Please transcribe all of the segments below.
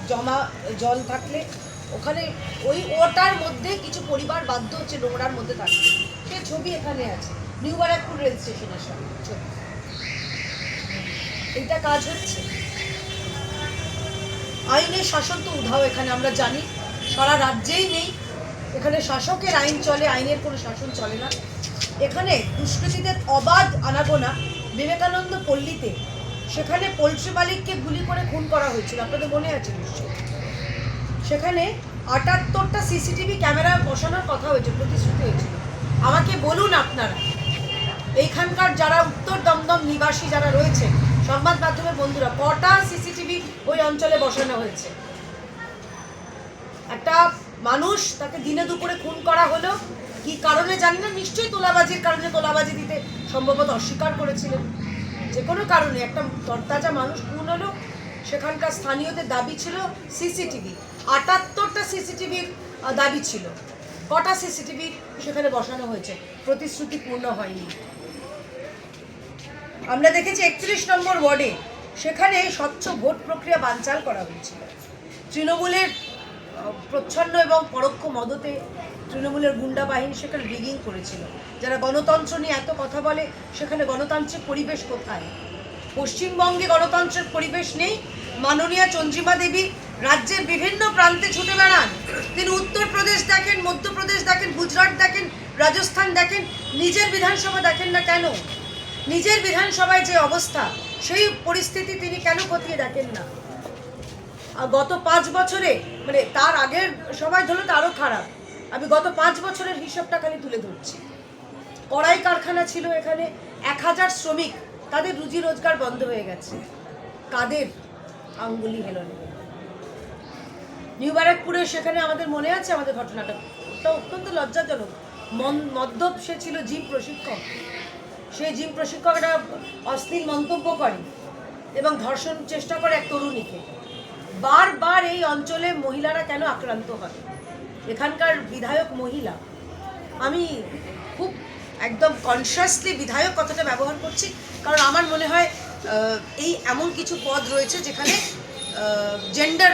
জমা জল থাকলে ওখানে ওটার মধ্যে কিছু পরিবার বাধ্য হচ্ছে নোংরার মধ্যে থাকতে। সে ছবি এখানে আছে, নিউ ব্যারাকপুর রেল স্টেশনের সামনে ছবি। এটা কাজ হচ্ছে। আইনের শাসন তো উধাও এখানে, আমরা জানি সারা রাজ্যেই নেই। এখানে শাসকের আইন চলে, আইনের কোনো শাসন চলে না। এখানে দুষ্কৃতীদের অবাধ আনাগোনা। বিবেকানন্দ পল্লীতে সেখানে পোল্ট্রি মালিককে গুলি করে খুন করা হয়েছিল, আপনাদের মনে আছে নিশ্চয়ই। সেখানে ৭৮টা সিসিটিভি ক্যামেরা বসানোর কথা হয়েছে, প্রতিশ্রুতি হয়েছিল। আমাকে বলুন আপনারা, এইখানকার যারা উত্তর দমদম নিবাসী যারা রয়েছে, সংবাদ মাধ্যমের বন্ধুরা, কটা সিসিটিভি ওই অঞ্চলে বসানো হয়েছে? একটা মানুষ, তাকে দিনে দুপুরে খুন করা হলো, কি কারণে জানি না, নিশ্চয়ই তোলাবাজির কারণে, তোলাবাজি দিতে সম্ভবত অস্বীকার করেছিলেন। যে কোনো কারণে একটা তরতাজা মানুষ খুন হলো। সেখানকার স্থানীয়দের দাবি ছিল সিসিটিভি, ৭৮টা সিসিটিভির দাবি ছিল। কটা সিসিটিভি সেখানে বসানো হয়েছে? প্রতিশ্রুতি পূর্ণ হয়নি। আমরা দেখেছি ৩১ নম্বর ওয়ার্ডে সেখানে স্বচ্ছ ভোট প্রক্রিয়া বানচাল করা হয়েছিল। তৃণমূলের প্রচ্ছন্ন এবং পরোক্ষ মদতে তৃণমূলের গুন্ডা বাহিনী সেখানে রিগিং করেছিল। যারা গণতন্ত্র নিয়ে এত কথা বলে, সেখানে গণতান্ত্রিক পরিবেশ কোথায়? পশ্চিমবঙ্গে গণতন্ত্রের পরিবেশ নেই। মাননীয়া চন্দ্রিমা দেবী রাজ্যের বিভিন্ন প্রান্তে ছুটে বেড়ান। তিনি উত্তরপ্রদেশ দেখেন, মধ্যপ্রদেশ দেখেন, গুজরাট দেখেন, রাজস্থান দেখেন, নিজের বিধানসভা দেখেন না কেন? নিজের বিধানসভায় যে অবস্থা, সেই পরিস্থিতি তিনি কেন খতিয়ে দেখেন না? গত ৫ বছরে, মানে তার আগের সবাই ধরলে তো আরও খারাপ, আমি গত ৫ বছরের হিসাবটা খালি তুলে ধরছি। কড়াই কারখানা ছিল এখানে, ১,০০০ শ্রমিক, তাদের রুজি রোজগার বন্ধ হয়ে গেছে। কাদের আঙ্গুলি হেলনে? নিউ ব্যারাকপুরে সেখানে আমাদের মনে আছে আমাদের ঘটনাটা, ওটা অত্যন্ত লজ্জাজনক। মদ্যপ সে ছিল জিম প্রশিক্ষক, সেই জিম প্রশিক্ষক একটা অশ্লীল মন্তব্য করে এবং ধর্ষণ চেষ্টা করে এক তরুণীকে। বারবার এই অঞ্চলে মহিলারা কেন আক্রান্ত হয়? এখানকার বিধায়ক মহিলা, আমি খুব একদম কনসিয়াসলি বিধায়ক কথাটা ব্যবহার করছি, কারণ আমার মনে হয় এই এমন কিছু পদ রয়েছে যেখানে জেন্ডার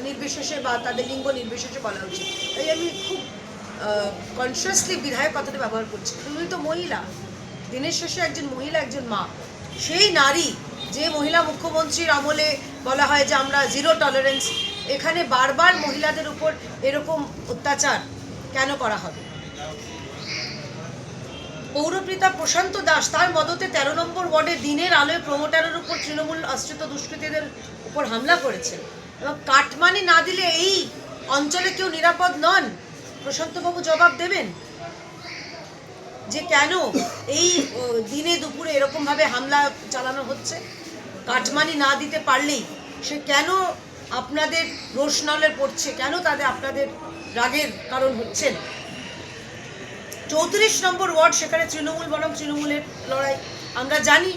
নির্বিশেষে বা তাদের লিঙ্গ নির্বিশেষে বলা উচিত। তাই আমি খুব কনসিয়াসলি বিধায়ক কথাটা ব্যবহার করছি। তুমি তো মহিলা, দিনের শেষে একজন মহিলা, একজন মা। সেই নারী, যে মহিলা মুখ্যমন্ত্রীর আমলে বলা হয় যে আমরা জিরো টলারেন্স, এখানে বারবার মহিলাদের উপর এরকম অত্যাচার কেন করা হবে? পৌরপিতা প্রশান্ত দাস তার মদতে ১৩ নম্বর ওয়ার্ডে দিনের আলোয় প্রমোটারের উপর তৃণমূল আশ্রিত দুষ্কৃতীদের উপর হামলা করেছে এবং কাটমানি না দিলে এই অঞ্চলে কেউ নিরাপদ নন। প্রশান্তবাবু জবাব দেবেন যে কেন এই দিনে দুপুরে এরকমভাবে হামলা চালানো হচ্ছে? কাটমানি না দিতে পারলেই সে কেন আপনাদের রোষনলে পড়ছে, কেন তাদের আপনাদের রাগের কারণ হচ্ছেন? ৩৪ নম্বর ওয়ার্ড, সেখানে তৃণমূল বনাম তৃণমূলের লড়াই। আমরা জানি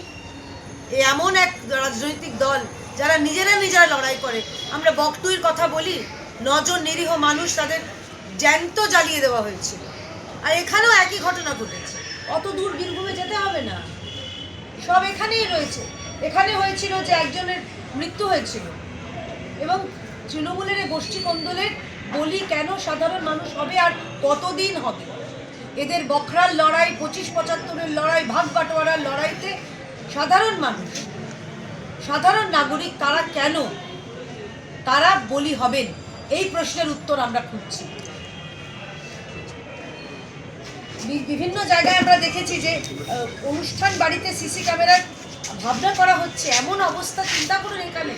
এমন এক রাজনৈতিক দল যারা নিজেরা লড়াই করে। আমরা বকটুইর কথা বলি, ৯ জন নিরীহ মানুষ তাদের জ্যান্ত জ্বালিয়ে দেওয়া হয়েছিল। আর এখানেও একই ঘটনা ঘটেছে। অত দূর বীরভূমে যেতে হবে না, সব এখানেই রয়েছে। এখানে হয়েছিল যে একজনের মৃত্যু হয়েছিল এবং তৃণমূলের এই গোষ্ঠী কন্দলের বলি কেন সাধারণ মানুষ হবে আর কতদিন হবে? এদের বখরার লড়াই, ২৫-৭৫-এর লড়াই, ভাগ বাটোয়ারার লড়াইতে সাধারণ মানুষ, সাধারণ নাগরিক তারা কেন তারা বলি হবেন? এই প্রশ্নের উত্তর আমরা খুঁজছি। বিভিন্ন জায়গায় আমরা দেখেছি যে অনুষ্ঠান বাড়িতে সিসি ক্যামেরার ভাবনা করা হচ্ছে। এমন অবস্থা চিন্তা করুন, এখানে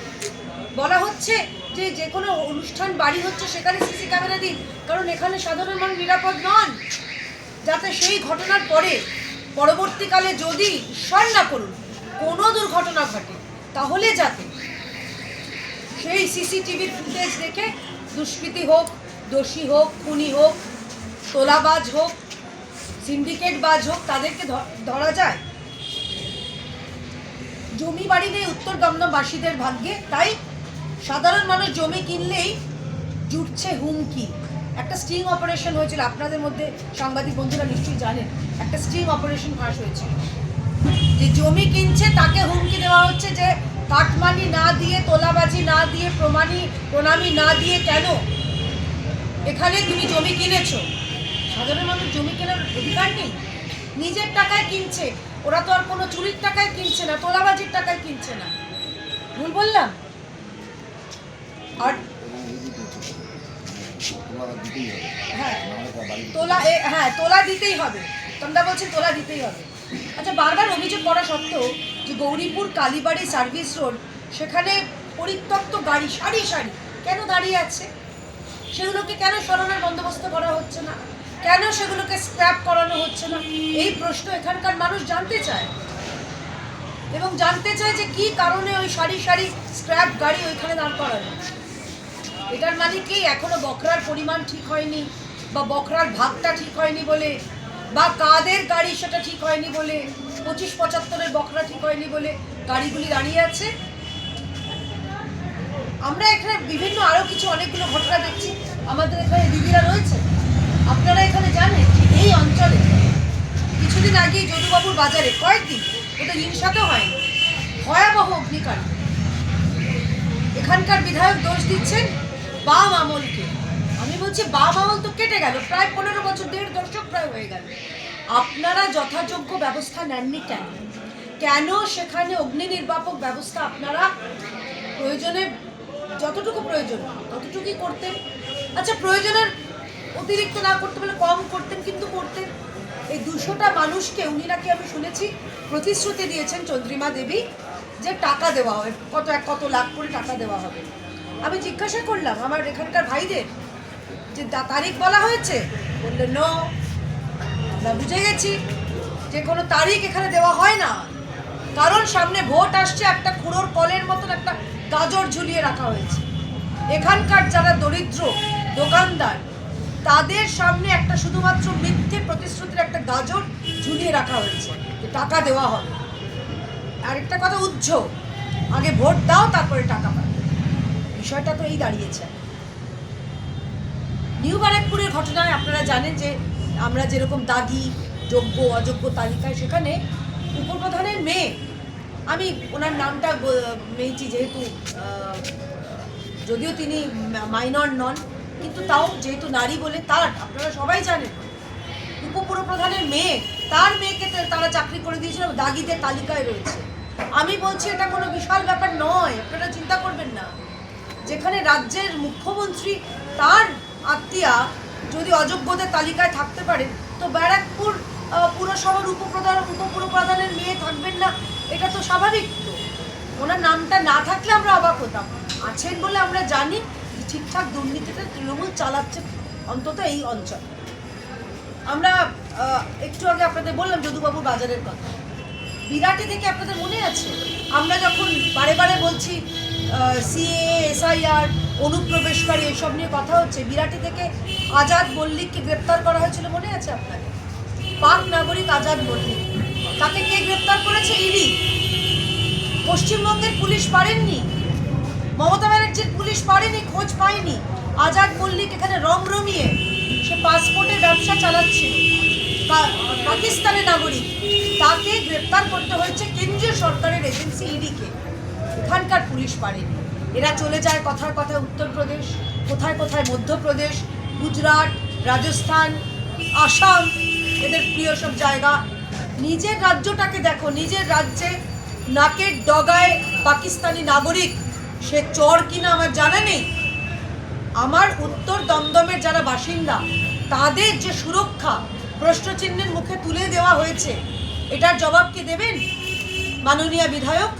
বলা হচ্ছে যে যে কোনো অনুষ্ঠান বাড়ি হচ্ছে সেখানে সিসি ক্যামেরা দিন, কারণ এখানে সাধারণ মানুষ নিরাপদ নন। যাতে সেই ঘটনার পরে পরবর্তীকালে যদি ঈশ্বর না করুন কোনো দুর্ঘটনা ঘটে, তাহলে যাতে সেই সিসিটিভির ফুটেজ দেখে দুষ্কৃতী হোক, দোষী হোক, খুনি হোক, তোলাবাজ হোক, সিন্ডিকেটবাজ হোক, তাদেরকে ধরা যায়। জমি বাড়ি নেই উত্তর দমদমবাসীদের ভাগ্যে, তাই সাধারণ মানুষ জমি কিনলেই জুটছে হুমকি। একটা স্টিং অপারেশন হয়েছিল, আপনাদের মধ্যে সাংবাদিক বন্ধুরা নিশ্চয়ই জানেন, একটা স্টিং অপারেশন ফাঁস হয়েছিল যে জমি কিনছে তাকে হুমকি দেওয়া হচ্ছে যে কাটমানি না দিয়ে, তোলাবাজি না দিয়ে, প্রণামী না দিয়ে কেন? এখানে তুমি জমি কিনেছো, সাধারণ মানুষ জমি কেনার অধিকার নেই? নিজের টাকায় কিনছে, ওরা তো আর কোনো চুরির টাকায় কিনছে না, তোলাবাজির টাকায় কিনছে না। ভুল বললাম? আর তোলা দিতেই হবে, তোমরা বলছেন তোলা দিতেই হবে। আচ্ছা, বারবার অভিযোগ করা সত্ত্বেও যে গৌরীপুর কালীবাড়ি সার্ভিস রোড, সেখানে পরিত্যক্ত গাড়ি সারি সারি কেন দাঁড়িয়ে আছে? সেগুলোকে কেন সরানোর বন্দোবস্ত করা হচ্ছে না? কেন সেগুলোকে স্ক্র্যাপ করানো হচ্ছে না? এই প্রশ্ন এখানকার মানুষ জানতে চায়, এবং জানতে চায় যে কি কারণে ওই সারি সারি স্ক্র্যাপ গাড়ি ওইখানে দাঁড় করানো। এটার মানে কি এখনো বকরার পরিমাণ ঠিক হয়নি, বা বকরার ভাগটা ঠিক হয়নি বলে, বা কাদের গাড়ি সেটা ঠিক হয়নি বলে, 25-75-এর বকরা ঠিক হয়নি বলে গাড়িগুলি দাঁড়িয়ে আছে? আমরা এখানে বিভিন্ন আরও কিছু অনেকগুলো ঘটনা দেখছি। আমাদের এখানে দিদিরা রয়েছে, আপনারা এখানে জানেন যে এই অঞ্চলে কিছুদিন আগেই যদুবাবুর বাজারে কয়েকদিন, ওটা হিংসাতেও হয়নি, ভয়াবহ অগ্নিকাণ্ড। এখানকার বিধায়ক দোষ দিচ্ছেন বাম আমলকে। আমি বলছি বাম আমল তো কেটে গেল, প্রায় 15 বছর, 1.5 দশক প্রায় হয়ে গেল। আপনারা যথাযোগ্য ব্যবস্থা নেননি কেন? কেন সেখানে অগ্নি নির্বাপক ব্যবস্থা আপনারা প্রয়োজনে, যতটুকু প্রয়োজন ততটুকুই করতেন? আচ্ছা, প্রয়োজনের অতিরিক্ত না করতে বলে কম করতেন, কিন্তু করতেন। এই 200টা মানুষকে উনি নাকি, আমি শুনেছি, প্রতিশ্রুতি দিয়েছেন চন্দ্রিমা দেবী যে টাকা দেওয়া হবে, কত লাখ করে টাকা দেওয়া হবে। আমি জিজ্ঞাসা করলাম আমার এখানকার ভাইদের যে তারিখ বলা হয়েছে, বললেন নো, আমরা বুঝে গেছি যে কোনো তারিখ এখানে দেওয়া হয় না, কারণ সামনে ভোট আসছে। একটা খুঁড়োর কলের মতন একটা গাজর ঝুলিয়ে রাখা হয়েছে। এখানকার যারা দরিদ্র দোকানদার, তাদের সামনে একটা শুধুমাত্র মিথ্যে প্রতিশ্রুতির একটা গাজর ঝুলিয়ে রাখা হয়েছে যে টাকা দেওয়া হবে। আরেকটা কথা, আগে ভোট দাও তারপরে টাকা পাবে। বিষয়টা তো এই দাঁড়িয়েছে। নিউ ব্যারাকপুরের ঘটনায় আপনারা জানেন যে আমরা যেরকম দাগি, যোগ্য অযোগ্য তালিকায়, সেখানে উপপ্রধানের মেয়ে, আমি ওনার নামটা মেয়েছি যেহেতু, যদিও তিনি মাইনর নন, কিন্তু তাও যেহেতু নারী বলে তার, আপনারা সবাই জানেন, উপপুরপ্রধানের মেয়ে, তার মেয়েকে তারা চাকরি করে দিয়েছিল, দাগিদের তালিকায় রয়েছে। আমি বলছি এটা কোনো বিশাল ব্যাপার নয়, আপনারা চিন্তা করবেন না। যেখানে রাজ্যের মুখ্যমন্ত্রী তার আত্মীয়া যদি অযোগ্যদের তালিকায় থাকতে পারে, তো ব্যারাকপুর পুরসভার উপপুরপ্রধানের মেয়ে থাকবেন না? এটা তো স্বাভাবিক। তো ওনার নামটা না থাকলে আমরা অবাক হতাম। আছেন বলে আমরা জানি ঠিকঠাক দুর্নীতিটা তৃণমূল চালাচ্ছে, অন্তত এই অঞ্চল। আমরা একটু আগে আপনাদের বললাম যদুবাবু বাজারের কথা। বিরাটি থেকে আপনাদের মনে আছে আমরা যখন বারে বারে বলছি সিএ, এসআইআর, অনুপ্রবেশকারী এসব নিয়ে কথা হচ্ছে, বিরাটি থেকে আজাদ মল্লিককে গ্রেপ্তার করা হয়েছিল, মনে আছে আপনাদের? পাক নাগরিক আজাদ মল্লিক, তাকে কে গ্রেপ্তার করেছে? ইডি। পশ্চিমবঙ্গের পুলিশ পারেননি, মমতা ব্যানার্জির পুলিশ পারেনি, খোঁজ পায়নি। আজাদ মল্লিক এখানে রমিয়ে সে পাসপোর্টের ব্যবসা চালাচ্ছিল, পাকিস্তানের নাগরিক, তাকে গ্রেপ্তার করতে হয়েছে কেন্দ্রীয় সরকারের এজেন্সি ইডিকে। এখানকার পুলিশ পারেনি। এরা চলে যায় কথায় কথায় উত্তরপ্রদেশ, কোথায় কোথায় মধ্যপ্রদেশ, গুজরাট, রাজস্থান, আসাম, এদের প্রিয় সব জায়গা। নিজের রাজ্যটাকে দেখো, নিজের রাজ্যে নাকের ডগায় পাকিস্তানি নাগরিক, সে চোর কিনা আমার জানা নেই। আমার উত্তর দমদমের যারা বাসিন্দা, তাদের যে সুরক্ষা প্রশ্নচিহ্নের মুখে তুলে দেওয়া হয়েছে, এটার জবাব কি দেবেন মাননীয় বিধায়ক?